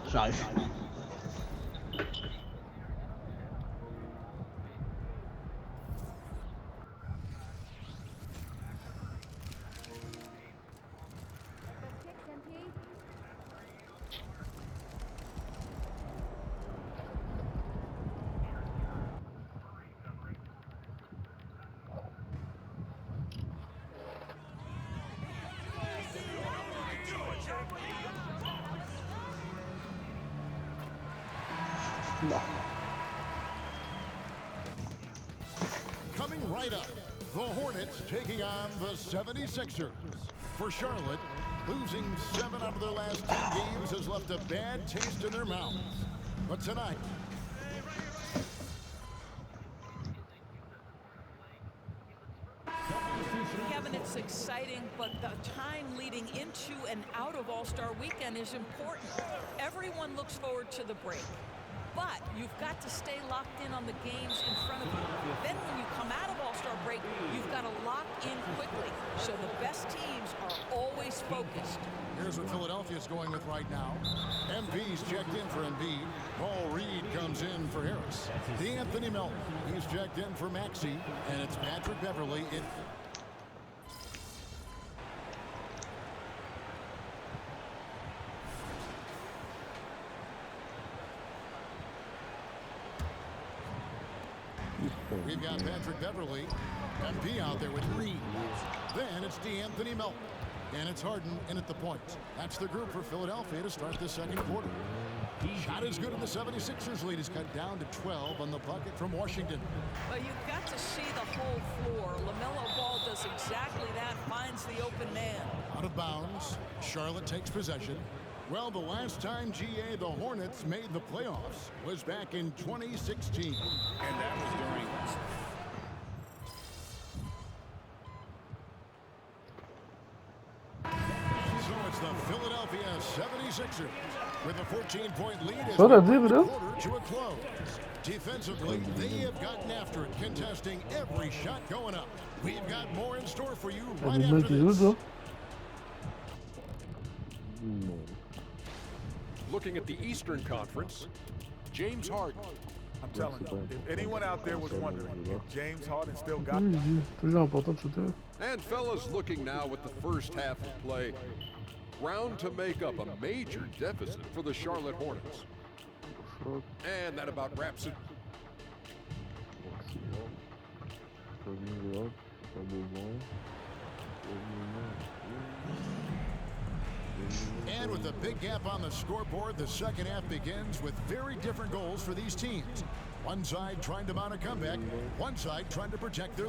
上一局。Coming right up, the Hornets taking on the 76ers. For Charlotte, losing 7 out of their last 10 games has left a bad taste in their mouths. But tonight, Kevin, it's exciting, but the time leading into and out of All-Star Weekend is important. Everyone looks forward to the break. But you've got to stay locked in on the games in front of you. Then when you come out of All-Star break, you've got to lock in quickly. So the best teams are always focused. Here's what Philadelphia's going with right now. MV's checked in for Embiid. Paul Reed comes in for Harris. D'Anthony Melton, he's checked in for Maxey. And it's Patrick Beverley in. We've got Patrick Beverley, MP out there with Reed. Then it's D'Anthony Melton. And it's Harden in at the point. That's the group for Philadelphia to start the second quarter. Shot is good, and the 76ers lead is cut down to 12 on the bucket from Washington. Well, you've got to see the whole floor. LaMelo Ball does exactly that, finds the open man. Out of bounds, Charlotte takes possession. Well, the last time, GA, the Hornets made the playoffs was back in 2016. And that was during... So it's the Philadelphia 76ers with a 14-point lead as So we that's bring it, the huh? quarter to a close. Defensively, they have gotten after it, contesting every shot going up. We've got more in store for you right after this. Looking at the Eastern Conference, James Harden. I'm telling you, if anyone out there was wondering if James Harden still got Toujours important de shooter. And fellas, looking now at the first half of play, ground to make up a major deficit for the Charlotte Hornets. And that about wraps it. And with a big gap on the scoreboard, the second half begins with very different goals for these teams. One side trying to mount a comeback, one side trying to protect their...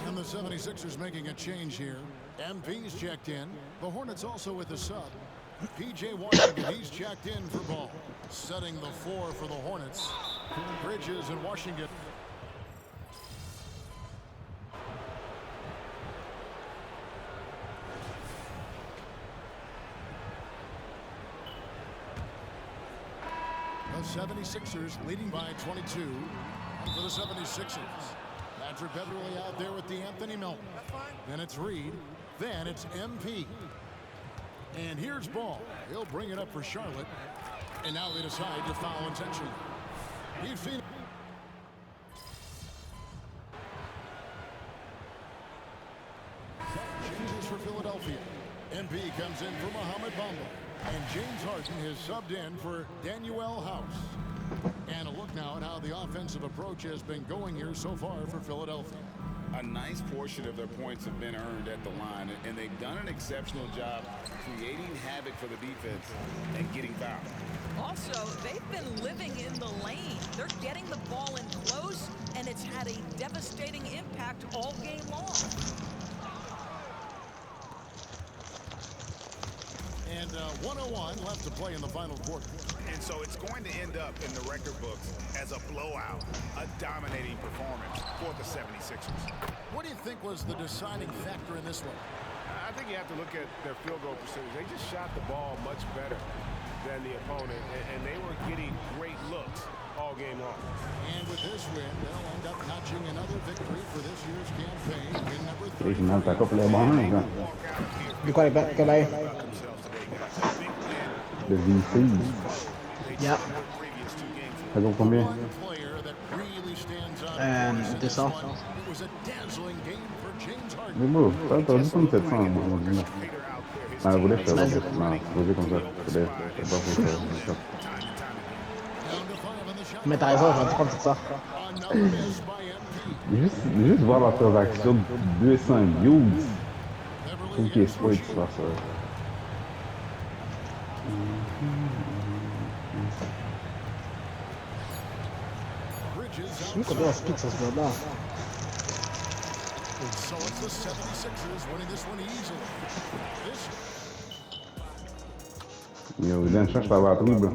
And the 76ers making a change here. MP's checked in. The Hornets also with a sub. PJ Washington, he's checked in for Ball. Setting the floor for the Hornets. Bridges and Washington. The 76ers leading by 22. And for the 76ers, Patrick Beverley out there with D'Anthony Melton. Then it's Reed. Then it's MP. And here's Ball. He'll bring it up for Charlotte. And now they decide to foul intentionally. We've seen... Changes for Philadelphia. MP comes in for Mohamed Bamba. And James Harden has subbed in for Daniel House. And a look now at how the offensive approach has been going here so far for Philadelphia. a nice portion of their points have been earned at the line, and they've done an exceptional job creating havoc for the defense and getting fouled. Also, they've been living in the lane. They're getting the ball in close, and it's had a devastating impact all game long. And 101 left to play in the final quarter. And so it's going to end up in the record books as a blowout, a dominating performance for the 76ers. What do you think was the deciding factor in this one? I think you have to look at their field goal percentage. They just shot the ball much better than the opponent, and they were getting great looks all game long. And with this win, they'll end up notching another victory for this year's campaign. Win number Et 3. je m'en tape pas les bons, là. Du quoi, quelle est? Le VC. Yeah. Ça vaut combien? One player that really stands out in this 200. one. It was a dazzling game for James Harden. Mais bon, ça, t'as dit comme 700, moi, je dis. Ah, vous voulez faire ça? Non, posez comme ça. C'est pas pour ça. Down to 5 on the shot. Mais t'as raison, j'aurais dû prendre ça. Another miss by MP. Juste voir la transaction de 200 views. Je trouve qu'il est spoil de faire ça. Bridges Je sais combien on speed sur ce mode-là. So it's the 76ers winning this one easily. This Yo, Viens, cherche ta batterie, bro.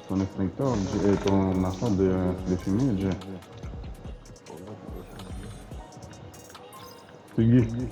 Ton extincteur, ton affaire de fumée, déjà. C'est Guy.